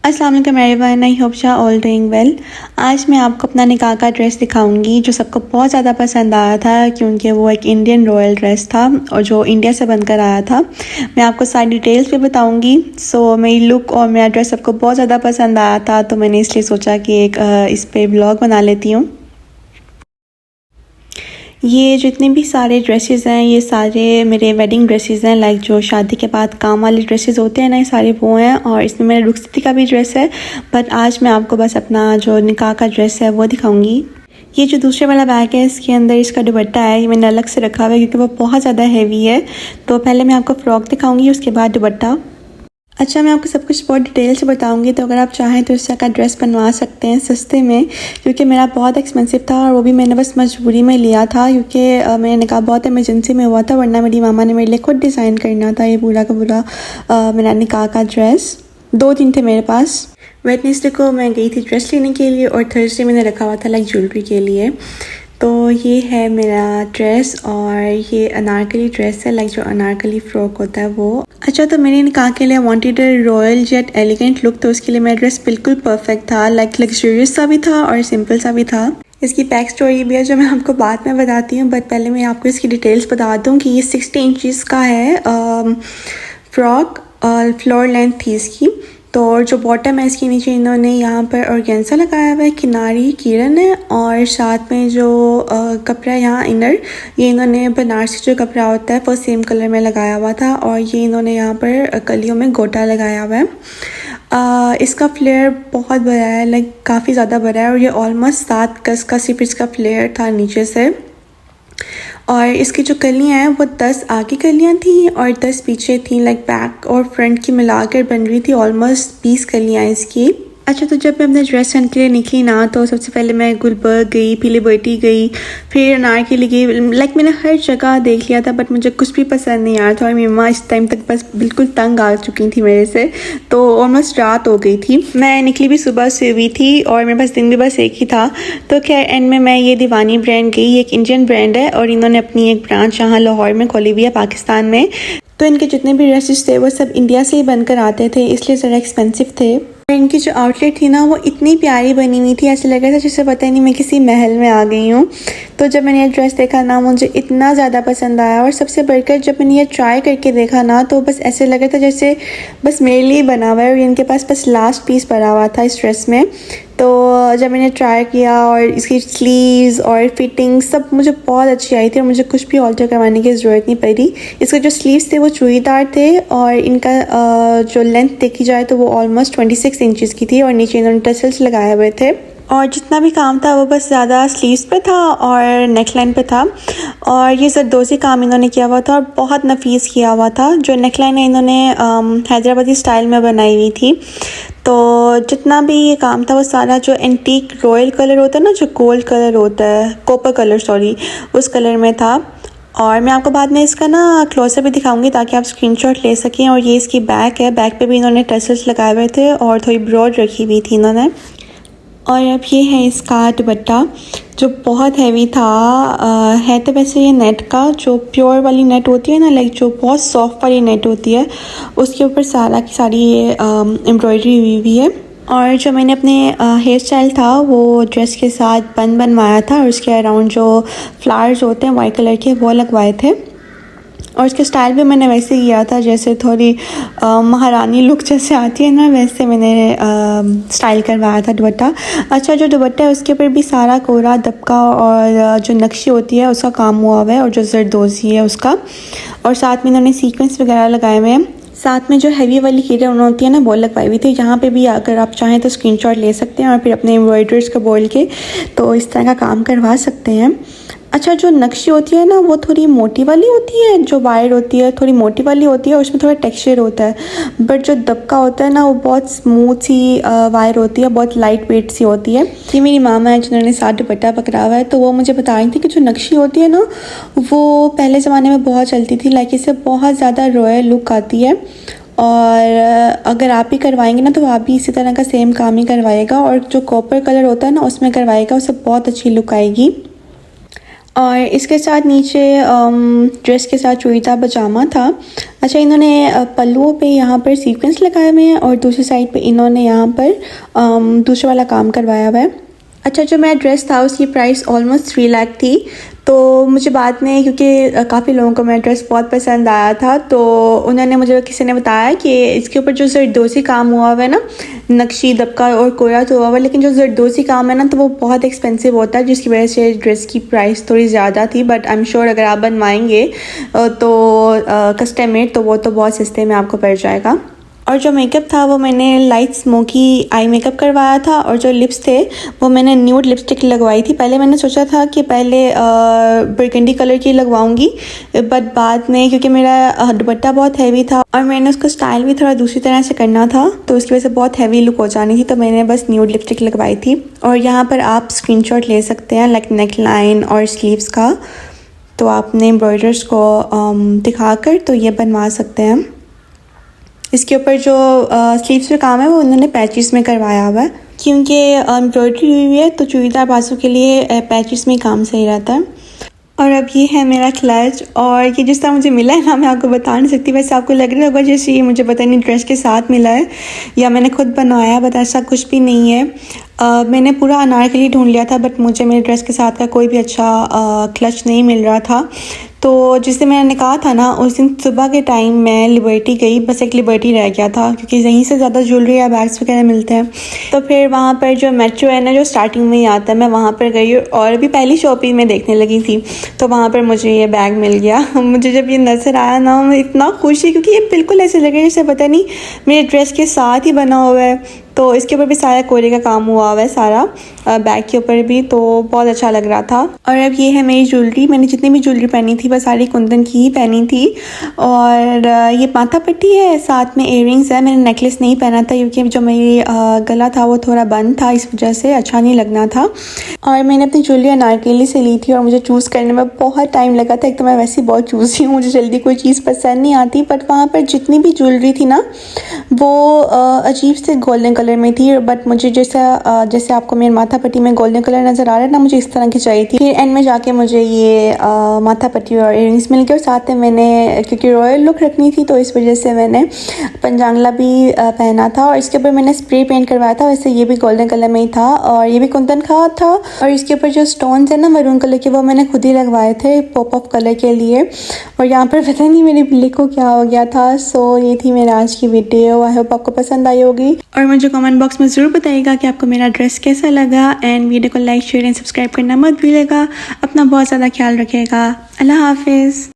अस्सलाम वालेकुम everyone, I hope you all doing well. आज मैं आपको अपना निकाह का ड्रेस दिखाऊंगी जो सबको बहुत ज़्यादा पसंद आया था क्योंकि वो एक इंडियन रॉयल ड्रेस था और जो इंडिया से बनकर आया था। मैं आपको सारी डिटेल्स भी बताऊंगी। मेरी लुक और मेरा ड्रेस सबको बहुत ज़्यादा पसंद आया था, तो मैंने इसलिए सोचा कि एक इस पर ब्लॉग बना लेती हूँ। ये जितने भी सारे ड्रेसेस हैं ये सारे मेरे वेडिंग ड्रेसेस हैं, लाइक जो शादी के बाद काम वाले ड्रेसेस होते हैं ना, ये सारे वो हैं। और इसमें मेरा रुखसती का भी ड्रेस है, बट आज मैं आपको बस अपना जो निकाह का ड्रेस है वो दिखाऊंगी। ये जो दूसरे वाला बैग है इसके अंदर इसका दुपट्टा है, ये मैंने अलग से रखा हुआ है क्योंकि वो बहुत ज़्यादा हैवी है। तो पहले मैं आपको फ़्रॉक दिखाऊंगी, उसके बाद दुपट्टा। अच्छा, मैं आपको सब कुछ बहुत डिटेल से बताऊंगी, तो अगर आप चाहें तो इस तरह का ड्रेस बनवा सकते हैं सस्ते में, क्योंकि मेरा बहुत एक्सपेंसिव था और वो भी मैंने बस मजबूरी में लिया था क्योंकि मैंने निकाह बहुत इमरजेंसी में हुआ था, वरना मेरी मामा ने मेरे लिए खुद डिज़ाइन करना था ये पूरा का पूरा मेरा निकाह का ड्रेस। 2 दिन थे मेरे पास। वेडनेसडे को मैं गई थी ड्रेस लेने के लिए और थर्सडे मैंने रखा हुआ था लाइक ज्वेलरी के लिए। तो ये है मेरा ड्रेस और ये अनारकली ड्रेस है, लाइक जो अनारकली फ्रॉक होता है वो। अच्छा, तो मैंने निकाह के लिए wanted royal jet elegant look, तो उसके लिए मेरा ड्रेस बिल्कुल परफेक्ट था, लाइक लग्जरियस सा भी था और सिंपल सा भी था। इसकी बैक स्टोरी भी है जो मैं आपको बाद में बताती हूँ, बट पहले मैं आपको इसकी डिटेल्स बता दूँ कि ये 60 इंचज़ का है फ्रॉक और फ्लोर लेंथ थी इसकी। तो और जो बॉटम है इसके नीचे इन्होंने यहाँ पर ऑर्गेन्जा लगाया हुआ है, किनारी किरण है और साथ में जो कपड़ा है यहाँ इनर, ये इन्होंने बनारसी जो कपड़ा होता है वो सेम कलर में लगाया हुआ था। और ये इन्होंने यहाँ पर कलियों में गोटा लगाया हुआ है। इसका फ्लेयर बहुत बड़ा है, लाइक काफ़ी ज़्यादा बड़ा है और ये ऑलमोस्ट 7 गज का सिर्फ इसका फ्लेयर था नीचे से। और इसकी जो कलियाँ हैं वो 10 आगे कलियाँ थी और 10 पीछे थी, लाइक बैक और फ्रंट की मिलाकर बन रही थी ऑलमोस्ट 20 कलियाँ इसकी। अच्छा, तो जब मैं अपने ड्रेस सेंट के लिए निकली ना, तो सबसे पहले मैं गुलबर्ग गई, पीलीभट्टी गई, फिर अनारकली गई। लाइक मैंने हर जगह देख लिया था बट मुझे कुछ भी पसंद नहीं आया था और मेरी माँ इस टाइम तक बस बिल्कुल तंग आ चुकी थी मेरे से, तो ऑलमोस्ट रात हो गई थी। मैं निकली भी सुबह से हुई थी और मेरे पास दिन भी बस एक ही था। तो खैर एंड में मैं ये दीवानी ब्रांड गई, एक इंडियन ब्रांड है और इन्होंने अपनी एक ब्रांच यहाँ लाहौर में खोली हुई है पाकिस्तान में। तो इनके जितने भी ड्रेसेस थे वो सब इंडिया से ही बनकर आते थे, इसलिए ज़रा एक्सपेंसिव थे। इनकी जो आउटलेट थी ना वो इतनी प्यारी बनी हुई थी, ऐसे लग रहा था जैसे पता ही नहीं मैं किसी महल में आ गई हूँ। तो जब मैंने ये ड्रेस देखा ना मुझे इतना ज़्यादा पसंद आया और सबसे बढ़कर जब मैंने ये ट्राई करके देखा ना तो बस ऐसे लग रहा था जैसे बस मेरे लिए बना हुआ है और इनके पास बस लास्ट पीस पड़ा हुआ था इस ड्रेस में। तो जब मैंने ट्राई किया और इसकी स्लीव्स और फिटिंग सब मुझे बहुत अच्छी आई थी और मुझे कुछ भी ऑल्टर करवाने की ज़रूरत नहीं पड़ी। इसके जो स्लीव्स थे वो चूड़ीदार थे और इनका जो लेंथ देखी जाए तो वो ऑलमोस्ट 26 इंचज़ की थी और नीचे इन्होंने टसल्स लगाए हुए थे। और जितना भी काम था वो बस ज़्यादा स्लीव्स पे था और नेकलाइन पे था और ये जरदोज़ी काम इन्होंने किया हुआ था और बहुत नफीस किया हुआ था। जो नेकलाइन है इन्होंने हैदराबादी स्टाइल में बनाई हुई थी। तो जितना भी ये काम था वो सारा जो एंटीक रॉयल कलर होता है ना, जो गोल्ड कलर होता है, कॉपर कलर सॉरी, उस कलर में था। और मैं आपको बाद में इसका ना क्लोजअप भी दिखाऊंगी ताकि आप स्क्रीनशॉट ले सकें। और ये इसकी बैक है, बैक पे भी इन्होंने टसल्स लगाए हुए थे और थोड़ी ब्रॉड रखी हुई थी इन्होंने। और अब ये है इसका दुपट्टा जो बहुत हैवी था। है तो वैसे ये नेट का, जो प्योर वाली नेट होती है ना, लाइक जो बहुत सॉफ्ट वाली नेट होती है, उसके ऊपर सारा की सारी ये एम्ब्रॉयडरी हुई हुई है। और जो मैंने अपने हेयर स्टाइल था वो ड्रेस के साथ बन बनवाया था और उसके अराउंड जो फ्लावर्स होते हैं वाइट कलर के वो लगवाए थे। और इसके स्टाइल भी मैंने वैसे ही किया था जैसे थोड़ी महारानी लुक जैसे आती है ना, वैसे मैंने स्टाइल करवाया था दुपट्टा। अच्छा, जो दुपट्टा है उसके ऊपर भी सारा कोरा दबका और जो नक्शी होती है उसका काम हुआ हुआ है और जो जरदोज़ी है उसका, और साथ में इन्होंने सीक्वेंस वगैरह लगाए हुए हैं। साथ में जो हैवी वाली किरण होती है ना वो लगवाई हुई थी। यहाँ पे भी अगर आप चाहें तो स्क्रीनशॉट ले सकते हैं और फिर अपने एम्ब्रॉयडर्स का बोल के तो इस तरह का काम करवा सकते हैं। अच्छा, जो नक्शी होती है ना वो थोड़ी मोटी वाली होती है, जो वायर होती है थोड़ी मोटी वाली होती है और उसमें थोड़ा टेक्सचर होता है। बट जो दबका होता है ना वो बहुत स्मूथ सी वायर होती है, बहुत लाइट वेट सी होती है। ये मेरी मामा है जिन्होंने साथ दुपट्टा पकड़ा हुआ है, तो वो मुझे बता रही थी कि जो नक्शी होती है ना वो पहले ज़माने में बहुत चलती थी, लाइक इससे बहुत ज़्यादा रॉयल लुक आती है। और अगर आप भी करवाएंगे ना तो आप भी इसी तरह का सेम काम ही करवाएगा और जो कॉपर कलर होता है ना उसमें करवाएगा, उससे बहुत अच्छी लुक आएगी। और इसके साथ नीचे ड्रेस के साथ चूड़ीदार पजामा था। अच्छा, इन्होंने पल्लुओं पे यहाँ पर सीक्वेंस लगाए हुए हैं और दूसरी साइड पे इन्होंने यहाँ पर दूसरा वाला काम करवाया हुआ है। अच्छा, जो मेरा ड्रेस था उसकी प्राइस ऑलमोस्ट 3 लाख थी। तो मुझे बाद में, क्योंकि काफ़ी लोगों को मेरा ड्रेस बहुत पसंद आया था, तो उन्होंने मुझे किसी ने बताया कि इसके ऊपर जो जरदोसी काम हुआ हुआ है ना, नक्शी दबका और कोया तो हुआ हुआ है, लेकिन जो जरदोसी काम है ना तो वो बहुत एक्सपेंसिव होता है, जिसकी वजह से ड्रेस की प्राइस थोड़ी ज़्यादा थी। बट आई एम श्योर अगर आप बनवाएंगे तो कस्टम मेड, तो वो तो बहुत सस्ते में आपको पड़ जाएगा। और जो मेकअप था वो मैंने लाइट स्मोकी आई मेकअप करवाया था, और जो लिप्स थे वो मैंने न्यूड लिपस्टिक लगवाई थी। पहले मैंने सोचा था कि पहले बरगंडी कलर की लगवाऊंगी, बट बाद में क्योंकि मेरा दुपट्टा बहुत हैवी था और मैंने उसको स्टाइल भी थोड़ा दूसरी तरह से करना था, तो उसकी वजह से बहुत हैवी लुक हो जानी थी, तो मैंने बस न्यूड लिपस्टिक लगवाई थी। और यहाँ पर आप स्क्रीनशॉट ले सकते हैं लाइक नेक लाइन और स्लीव्स का, तो आपने एम्ब्रॉयडर्स को दिखाकर तो ये बनवा सकते हैं। इसके ऊपर जो स्लीव्स पे काम है वो उन्होंने पैचेस में करवाया हुआ है, क्योंकि एम्ब्रॉयडरी हुई है तो चूड़ीदार बाजू के लिए पैचेस में काम सही रहता है। और अब ये है मेरा क्लच, और ये जिस तरह मुझे मिला है ना, मैं आपको बता नहीं सकती। वैसे आपको लग रहा होगा जैसे ये मुझे पता नहीं ड्रेस के साथ मिला है या मैंने खुद बनाया, बट ऐसा कुछ भी नहीं है। मैंने पूरा अनारकली ढूंढ लिया था, बट मुझे मेरे ड्रेस के साथ का कोई भी अच्छा क्लच नहीं मिल रहा था। तो जिससे मैंने कहा था ना, उस दिन सुबह के टाइम मैं लिबर्टी गई, बस एक लिबर्टी रह गया था, क्योंकि यहीं से ज़्यादा ज्वेलरी या बैग्स वगैरह मिलते हैं। तो फिर वहाँ पर जो मेट्रो है ना, जो स्टार्टिंग में ही आता है, मैं वहाँ पर गई और अभी पहली शॉपिंग में देखने लगी थी, तो वहाँ पर मुझे ये बैग मिल गया। मुझे जब ये नज़र आया ना, मैं इतना खुश हुई, क्योंकि ये बिल्कुल ऐसे लगे जैसे पता नहीं मेरे ड्रेस के साथ ही बना हुआ है। तो इसके ऊपर भी सारा कोरे का काम हुआ हुआ है, सारा बैग के ऊपर भी, तो बहुत अच्छा लग रहा था। और अब ये है मेरी ज्वेलरी। मैंने जितनी भी ज्वेलरी पहनी थी बस सारी कुंदन की ही पहनी थी। और ये माथा पट्टी है, साथ में इयररिंग्स है। मैंने नेकलेस नहीं पहना था क्योंकि जो मेरी गला था वो थोड़ा बंद था, इस वजह से अच्छा नहीं लगना था। और मैंने अपनी ज्वेलरी अनारकली से ली थी और मुझे चूज़ करने में बहुत टाइम लगा था। एक तो मैं वैसे ही बहुत चूज़ी हूँ, मुझे जल्दी कोई चीज़ पसंद नहीं आती, बट वहाँ पर जितनी भी ज्वेलरी थी ना वो अजीब से गोल्डन कलर में थी। बट मुझे जैसे आपको मेरे माथा पट्टी में गोल्डन कलर नज़र आ रहा है ना, मुझे इस तरह की चाहिए थी। फिर एंड में जाके मुझे ये माथा पट्टी और इयररिंग्स मिल गए, और साथ में मैंने क्योंकि रॉयल लुक रखनी थी तो इस वजह से मैंने पंजांगला भी पहना था। और इसके ऊपर मैंने स्प्रे पेंट करवाया था, वैसे ये भी गोल्डन कलर में ही था और ये भी कुंदन का था। और इसके ऊपर जो स्टोन्स है ना मरून कलर के, वो मैंने खुद ही लगवाए थे पॉप अप कलर के लिए। और यहाँ पर पता नहीं मेरी बिल्ली को क्या हो गया था। सो ये थी मेरी आज की वीडियो, आई होप आपको पसंद आई होगी। और मुझे कमेंट बॉक्स में ज़रूर बताइएगा कि आपको मेरा ड्रेस कैसा लगा, एंड वीडियो को लाइक शेयर एंड सब्सक्राइब करना मत भूलिएगा। अपना बहुत ज़्यादा ख्याल रखिएगा। अल्लाह हाफिज़।